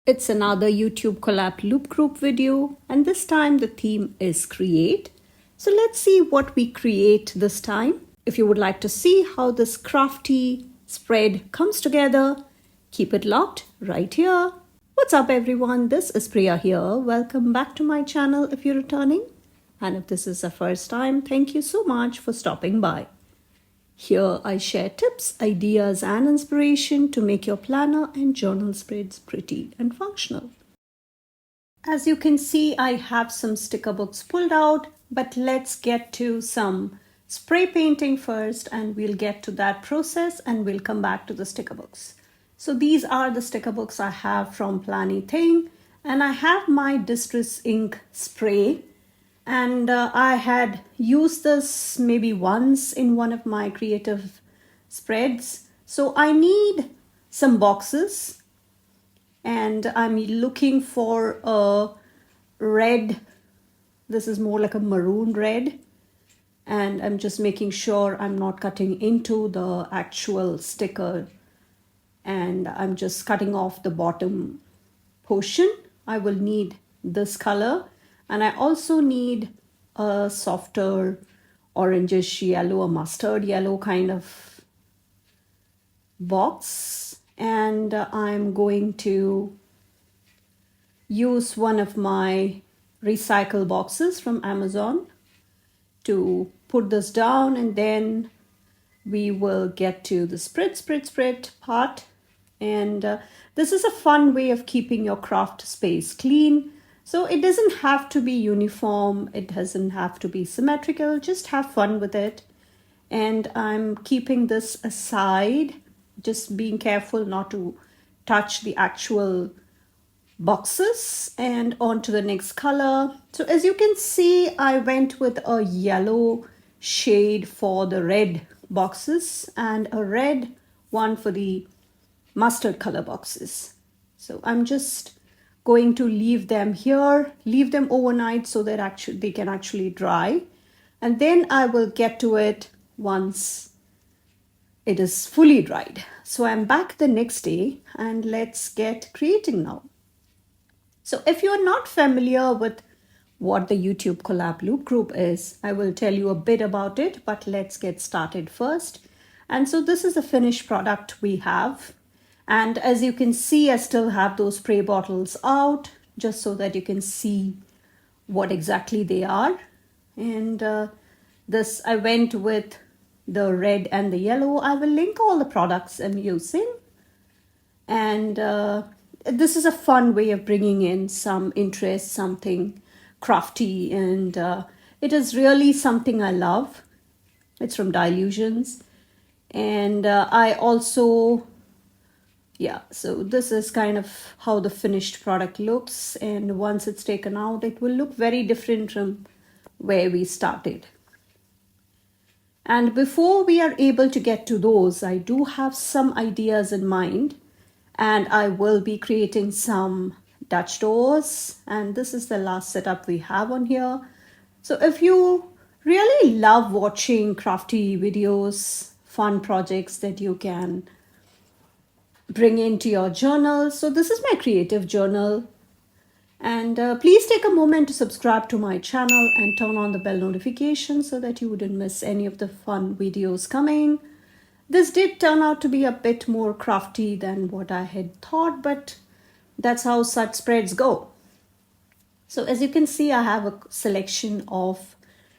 It's another YouTube collab loop group video, and this time the theme is create. So let's see what we create this time. If you would like to see how this crafty spread comes together, keep it locked right here. What's up everyone, this is Priya here. Welcome back to my channel if you're returning. And if this is the first time, thank you so much for stopping by. Here I share tips, ideas and inspiration to make your planner and journal spreads pretty and functional. As you can see, I have some sticker books pulled out, but let's get to some spray painting first and we'll get to that process and we'll come back to the sticker books. So these are the sticker books I have from Planything, and I have my Distress ink spray. And I had used this maybe once in one of my creative spreads. So I need some boxes and I'm looking for a red. This is more like a maroon red. And I'm just making sure I'm not cutting into the actual sticker. And I'm just cutting off the bottom portion. I will need this color. And I also need a softer orangish yellow, a mustard yellow kind of box. And I'm going to use one of my recycle boxes from Amazon to put this down, and then we will get to the spread part. And this is a fun way of keeping your craft space clean. So it doesn't have to be uniform, it doesn't have to be symmetrical, just have fun with it. And I'm keeping this aside, just being careful not to touch the actual boxes, and on to the next color. So as you can see, I went with a yellow shade for the red boxes and a red one for the mustard color boxes. So I'm just going to leave them here, leave them overnight so that they can actually dry. And then I will get to it once it is fully dried. So I'm back the next day and let's get creating now. So if you're not familiar with what the YouTube collab loop group is, I will tell you a bit about it, but let's get started first. And so this is the finished product we have. And as you can see, I still have those spray bottles out just so that you can see what exactly they are. And this, I went with the red and the yellow. I will link all the products I'm using. And this is a fun way of bringing in some interest, something crafty. And it is really something I love. It's from Dilutions. And I also... yeah, so this is kind of how the finished product looks, and once it's taken out, it will look very different from where we started. And before we are able to get to those, I do have some ideas in mind, and I will be creating some Dutch doors, and this is the last setup we have on here. So if you really love watching crafty videos, fun projects that you can bring into your journal. So this is my creative journal. And please take a moment to subscribe to my channel and turn on the bell notification so that you wouldn't miss any of the fun videos coming. This did turn out to be a bit more crafty than what I had thought, but that's how such spreads go. So as you can see, I have a selection of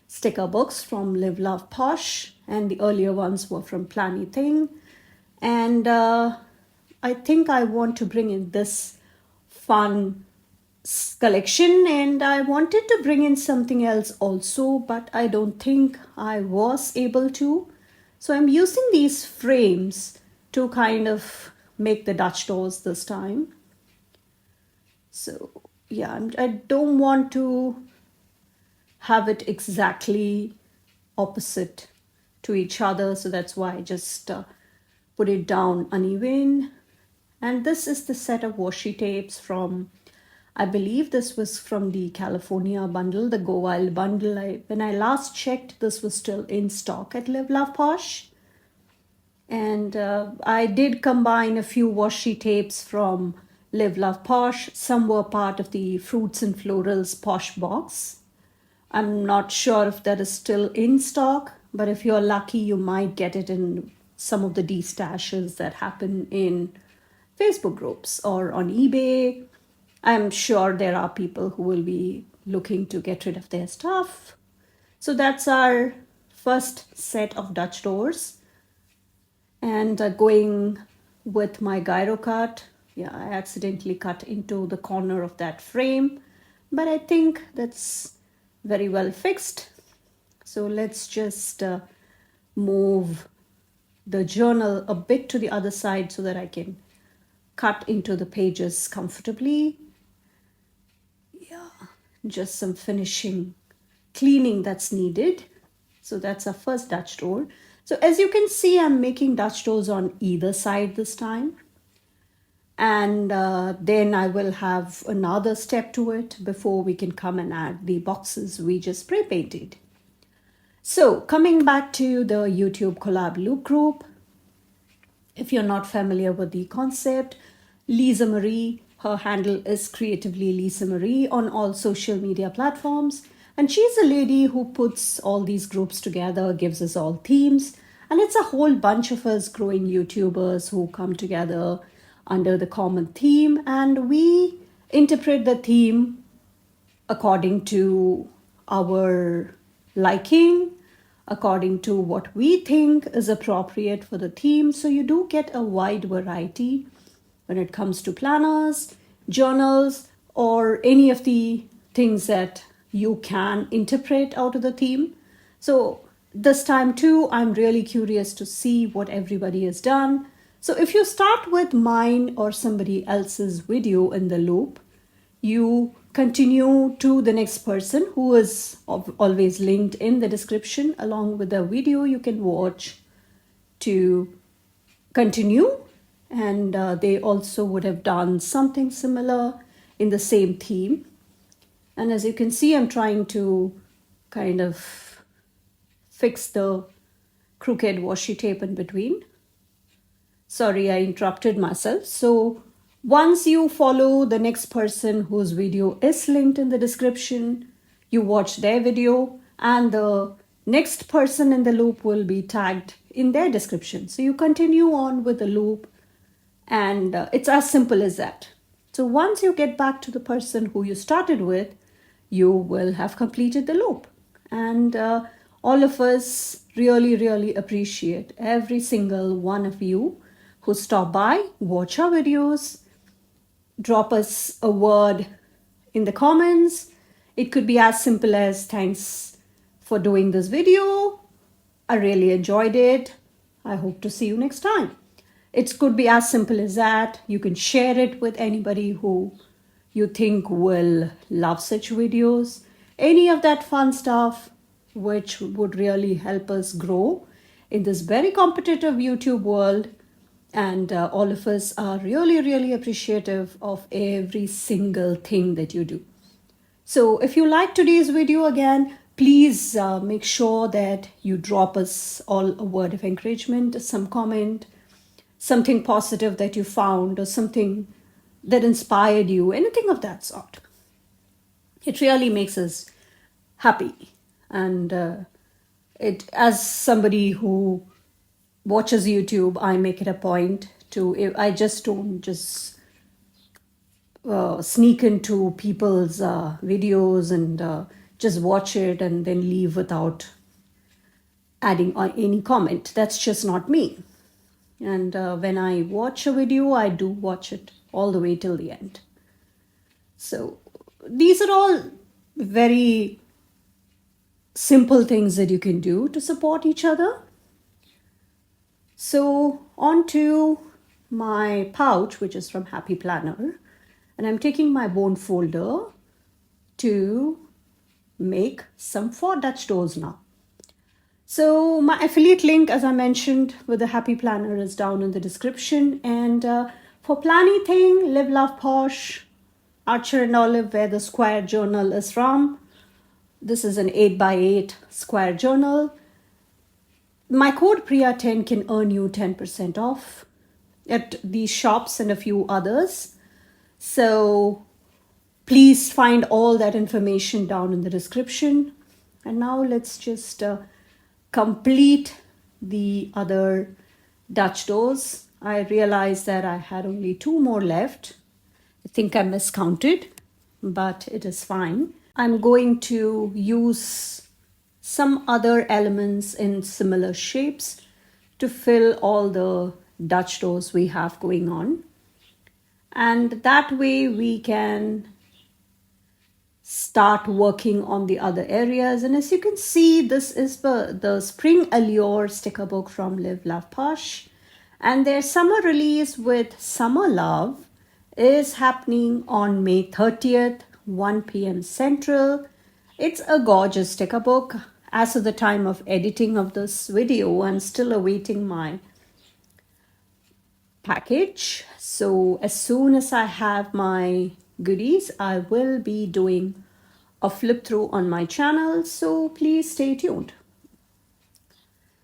sticker books from Live Love Posh, and the earlier ones were from Planything. And I think I want to bring in this fun collection, and I wanted to bring in something else also, but I don't think I was able to. So I'm using these frames to kind of make the Dutch doors this time. So yeah, I don't want to have it exactly opposite to each other, so that's why I just put it down uneven. And this is the set of washi tapes from, I believe this was from the California bundle, the Go Wild bundle. When I last checked, this was still in stock at Live Love Posh. And I did combine a few washi tapes from Live, Love, Posh. Some were part of the Fruits and Florals Posh box. I'm not sure if that is still in stock, but if you're lucky, you might get it in some of the destashes that happen in Facebook groups or on eBay. I'm sure there are people who will be looking to get rid of their stuff. So that's our first set of Dutch doors. And going with my gyro cut, yeah, I accidentally cut into the corner of that frame, but I think that's very well fixed. So let's just move the journal a bit to the other side so that I can cut into the pages comfortably. Yeah, just some finishing cleaning that's needed. So that's our first Dutch door. So as you can see, I'm making Dutch doors on either side this time. And then I will have another step to it before we can come and add the boxes we just spray painted. So coming back to the YouTube collab loop group, if you're not familiar with the concept, Lisa Marie, her handle is Creatively Lisa Marie on all social media platforms. And she's a lady who puts all these groups together, gives us all themes. And it's a whole bunch of us growing YouTubers who come together under the common theme. And we interpret the theme according to our liking, according to what we think is appropriate for the theme. So you do get a wide variety when it comes to planners, journals, or any of the things that you can interpret out of the theme. So this time too, I'm really curious to see what everybody has done. So if you start with mine or somebody else's video in the loop, you continue to the next person who is always linked in the description along with the video you can watch to continue. And they also would have done something similar in the same theme. And as you can see, I'm trying to kind of fix the crooked washi tape in between. Sorry, I interrupted myself. So once you follow the next person whose video is linked in the description, you watch their video and the next person in the loop will be tagged in their description. So you continue on with the loop and it's as simple as that. So once you get back to the person who you started with, you will have completed the loop. And all of us really, really appreciate every single one of you who stop by, watch our videos, drop us a word in the comments. It could be as simple as thanks for doing this video. I really enjoyed it. I hope to see you next time. It could be as simple as that. You can share it with anybody who you think will love such videos. Any of that fun stuff which would really help us grow in this very competitive YouTube world. And all of us are really, really appreciative of every single thing that you do. So if you like today's video again, please make sure that you drop us all a word of encouragement, some comment, something positive that you found or something that inspired you, anything of that sort. It really makes us happy. And it, as somebody who watches YouTube, I make it a point to, I just don't just sneak into people's videos and just watch it and then leave without adding any comment. That's just not me. And when I watch a video, I do watch it all the way till the end. So these are all very simple things that you can do to support each other. So on to my pouch, which is from Happy Planner. And I'm taking my bone folder to make some Faux Dutch doors now. So my affiliate link, as I mentioned, with the Happy Planner is down in the description. And for planning thing, Live, Love, Posh, Archer and Olive, where the square journal is from. This is an 8x8 square journal. My code Priya10 can earn you 10% off at these shops and a few others. So please find all that information down in the description. And now let's just complete the other Dutch doors. I realized that I had only 2 more left. I think I miscounted, but it is fine. I'm going to use some other elements in similar shapes to fill all the Dutch doors we have going on. And that way we can start working on the other areas. And as you can see, this is the Spring Allure sticker book from Live Love Posh. And their summer release with Summer Love is happening on May 30th, 1 p.m. Central. It's a gorgeous sticker book. As of the time of editing of this video, I'm still awaiting my package. So as soon as I have my goodies, I will be doing a flip through on my channel. So please stay tuned.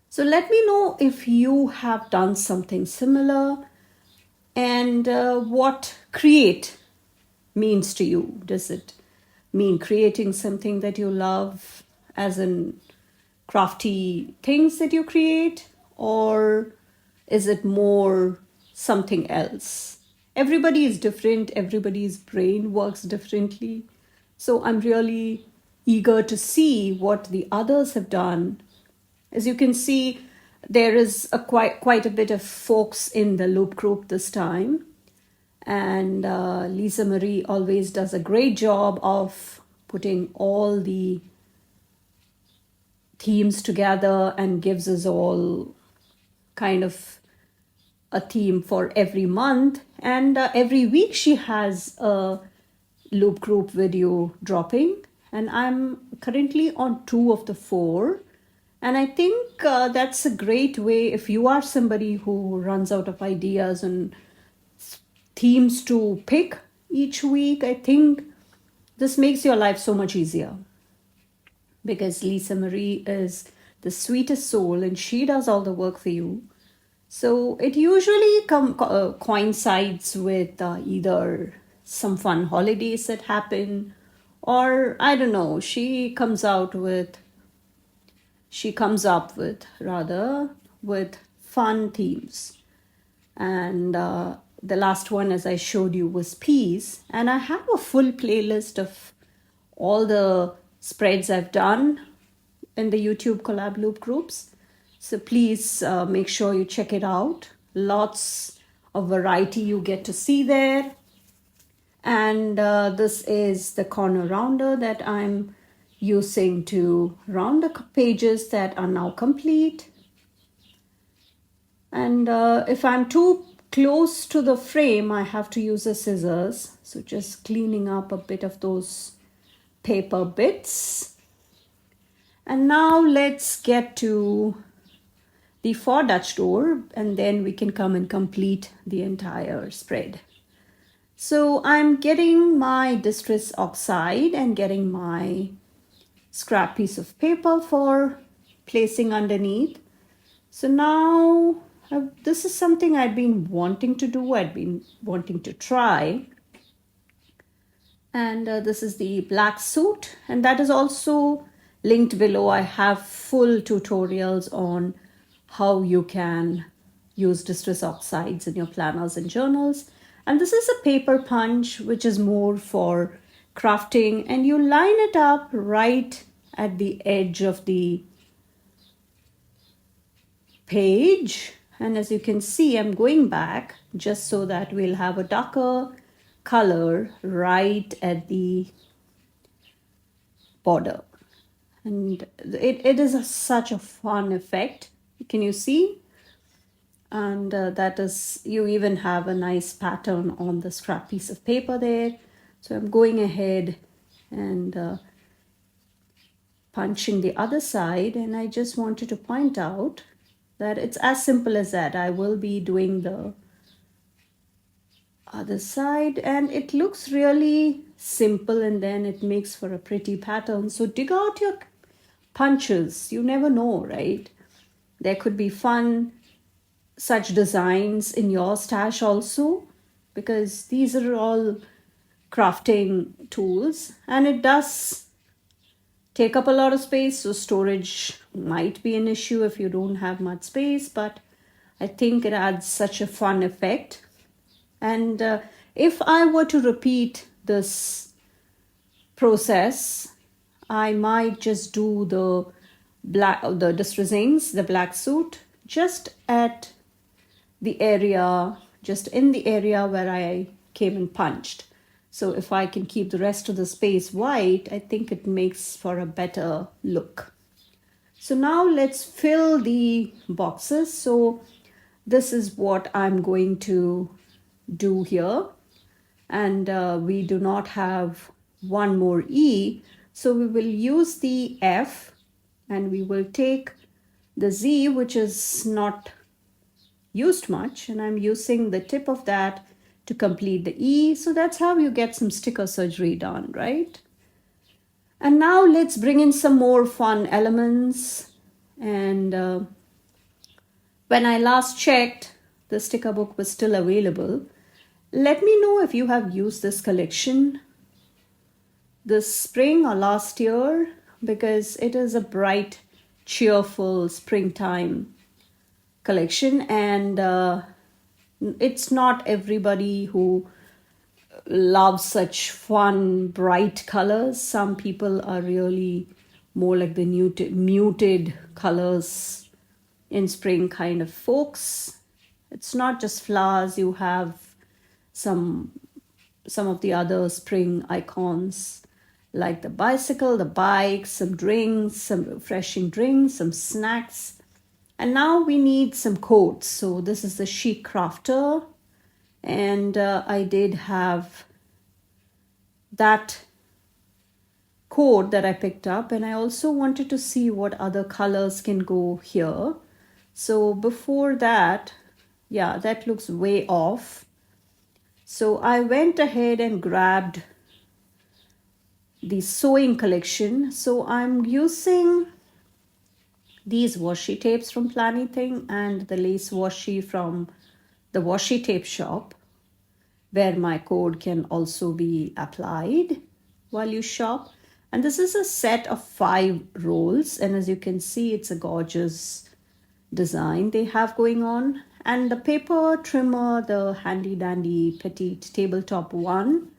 So let me know if you have done something similar and what create means to you. Does it mean creating something that you love, as in crafty things that you create, or is it more something else? Everybody is different, everybody's brain works differently. So I'm really eager to see what the others have done. As you can see, there is quite a bit of folks in the loop group this time. And Lisa Marie always does a great job of putting all the themes together and gives us all kind of a theme for every month. And every week she has a loop group video dropping. And I'm currently on 2 of the 4. And I think that's a great way if you are somebody who runs out of ideas and themes to pick each week. I think this makes your life so much easier, because Lisa Marie is the sweetest soul and she does all the work for you. So it usually coincides with either some fun holidays that happen, or I don't know, she comes up with rather with fun themes. And the last one, as I showed you, was peas. And I have a full playlist of all the spreads I've done in the YouTube collab loop groups. So please make sure you check it out. Lots of variety you get to see there. And this is the corner rounder that I'm using to round the pages that are now complete. And if I'm too close to the frame, I have to use the scissors. So just cleaning up a bit of those paper bits. And now let's get to the Faux Dutch door, and then we can come and complete the entire spread. So I'm getting my distress oxide and getting my scrap piece of paper for placing underneath. So now this is something I'd been wanting to do, I'd been wanting to try. And this is the black suit, and that is also linked below. I have full tutorials on how you can use distress oxides in your planners and journals. And this is a paper punch, which is more for crafting, and you line it up right at the edge of the page. And as you can see, I'm going back just so that we'll have a darker color right at the border. And it is such a fun effect. Can you see? And that is, you even have a nice pattern on the scrap piece of paper there. So I'm going ahead and punching the other side, and I just wanted to point out that it's as simple as that. I will be doing the other side, and it looks really simple, and then it makes for a pretty pattern. So dig out your punches. You never know, right? There could be fun such designs in your stash also. because these are all crafting tools, and it does take up a lot of space, so storage might be an issue if you don't have much space, but I think it adds such a fun effect. And if I were to repeat this process, I might just do the distressings, the black suit, just at the area, just in the area where I came and punched. So if I can keep the rest of the space white, I think it makes for a better look. So now let's fill the boxes. So this is what I'm going to do here. And we do not have one more E. So we will use the F, and we will take the Z, which is not used much, and I'm using the tip of that to complete the E. So that's how you get some sticker surgery done, right? And now let's bring in some more fun elements. And when I last checked, the sticker book was still available. Let me know if you have used this collection this spring or last year, because it is a bright, cheerful springtime collection, and it's not everybody who loves such fun, bright colors. Some people are really more like the muted colors in spring kind of folks. It's not just flowers, you have some of the other spring icons like the bicycle, the bike, some drinks, some refreshing drinks, some snacks. And now we need some coats. So this is the Chic Crafter, and I did have that coat that I picked up, and I also wanted to see what other colors can go here. So before that, yeah, that looks way off. So I went ahead and grabbed the sewing collection. So I'm using these washi tapes from Planything and the lace washi from the washi tape shop, where my code can also be applied while you shop. And this is a set of 5 rolls, and as you can see, it's a gorgeous design they have going on. And the paper trimmer, the handy dandy petite tabletop one,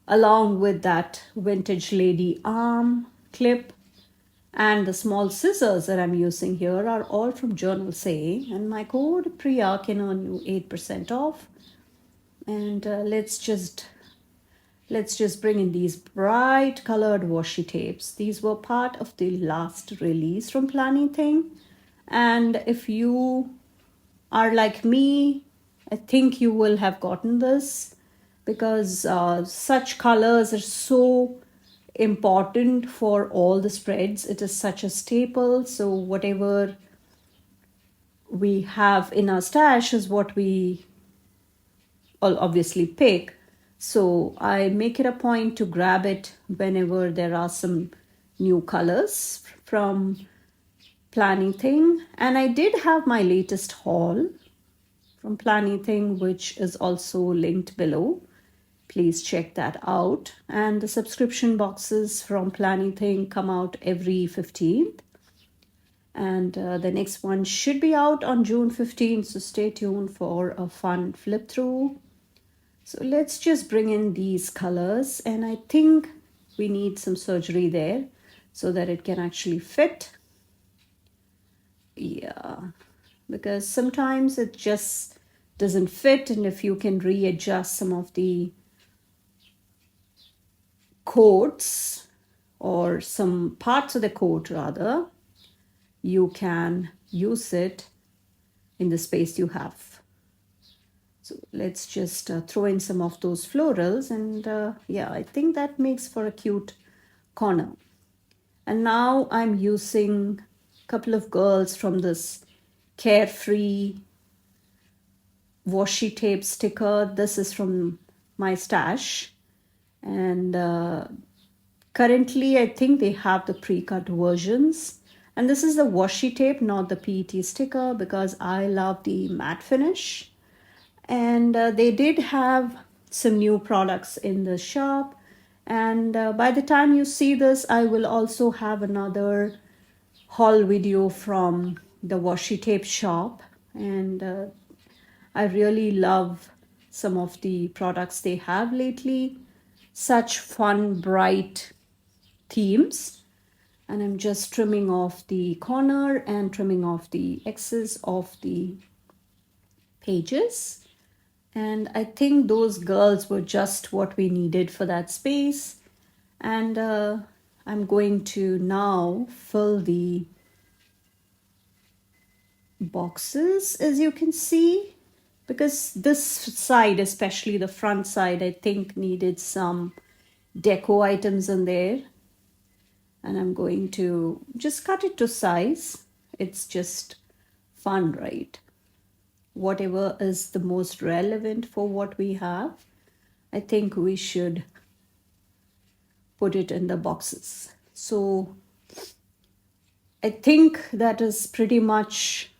along with that vintage lady arm clip and the small scissors that I'm using here, are all from Journal Say, and my code Priya can earn you 8% off. And let's just bring in these bright colored washi tapes. These were part of the last release from Planything, and if you are like me, I think you will have gotten this, because such colors are so important for all the spreads. It is such a staple. So whatever we have in our stash is what we all obviously pick. So I make it a point to grab it whenever there are some new colors from Planything. And I did have my latest haul from Planything, which is also linked below. Please check that out. And the subscription boxes from Planything come out every 15th. And the next one should be out on June 15th. So stay tuned for a fun flip through. So let's just bring in these colors. And I think we need some surgery there so that it can actually fit. Yeah, because sometimes it just doesn't fit. And if you can readjust some of the coats, or some parts of the coat rather, you can use it in the space you have. So let's just throw in some of those florals, and yeah, I think that makes for a cute corner. And now I'm using a couple of girls from this Carefree washi tape sticker. This is from my stash, and currently I think they have the pre-cut versions. And this is the washi tape, not the PET sticker, because I love the matte finish. And they did have some new products in the shop. And by the time you see this, I will also have another haul video from the washi tape shop. And I really love some of the products they have lately. Such fun, bright themes. And I'm just trimming off the corner and trimming off the excess of the pages. And I think those girls were just what we needed for that space. And I'm going to now fill the boxes, as you can see, because this side, especially the front side, I think needed some deco items in there. And I'm going to just cut it to size. It's just fun, right? Whatever is the most relevant for what we have, I think we should put it in the boxes. So I think that is pretty much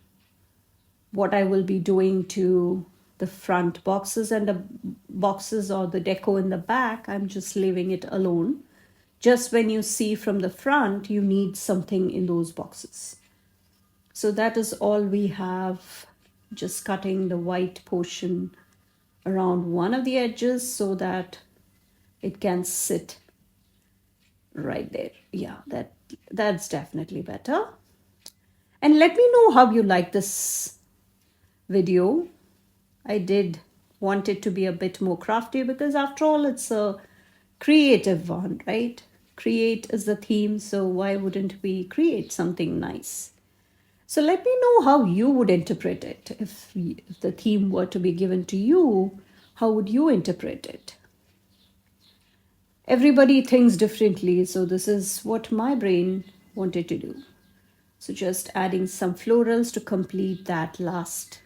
what I will be doing to the front boxes, and the boxes or the deco in the back, I'm just leaving it alone. Just when you see from the front, you need something in those boxes. So that is all we have. Just cutting the white portion around one of the edges so that it can sit right there. Yeah, that's definitely better. And let me know how you like this video. I did want it to be a bit more crafty because after all, it's a creative one, right? Create is the theme, so why wouldn't we create something nice? So let me know how you would interpret it. If the theme were to be given to you, how would you interpret it? Everybody thinks differently, so this is what my brain wanted to do. So just adding some florals to complete that last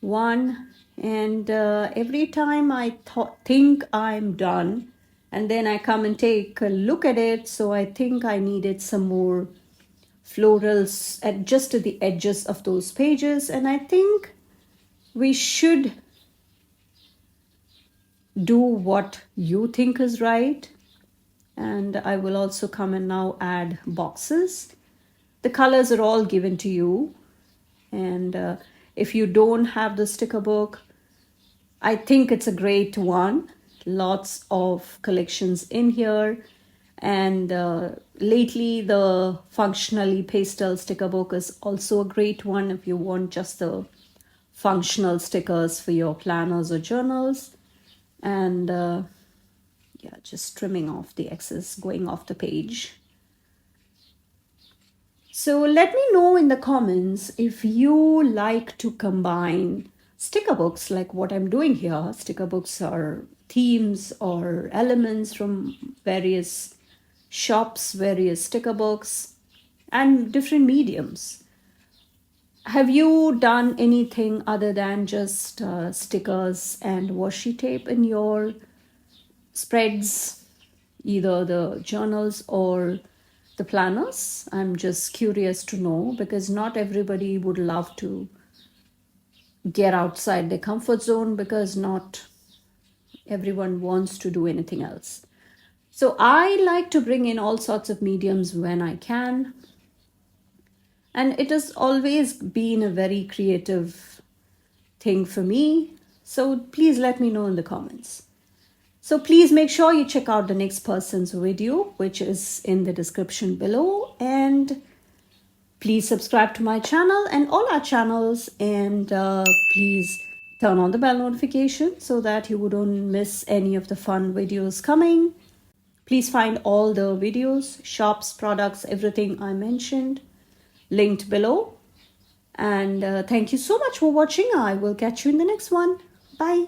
one. And every time I think I'm done, and then I come and take a look at it, so I think I needed some more florals at just at the edges of those pages. And I think we should do what you think is right. And I will also come and now add boxes. The colors are all given to you. And if you don't have the sticker book, I think it's a great one. Lots of collections in here. And lately, the functionally pastel sticker book is also a great one if you want just the functional stickers for your planners or journals. And yeah, just trimming off the excess going off the page. So let me know in the comments if you like to combine sticker books like what I'm doing here. Sticker books are themes or elements from various shops, various sticker books, and different mediums. Have you done anything other than just stickers and washi tape in your spreads, either the journals or the planners? I'm just curious to know, because not everybody would love to get outside their comfort zone, because not everyone wants to do anything else. So I like to bring in all sorts of mediums when I can. And it has always been a very creative thing for me. So please let me know in the comments. So please make sure you check out the next person's video, which is in the description below. And please subscribe to my channel and all our channels. And please turn on the bell notification so that you wouldn't miss any of the fun videos coming. Please find all the videos, shops, products, everything I mentioned linked below. And thank you so much for watching. I will catch you in the next one. Bye.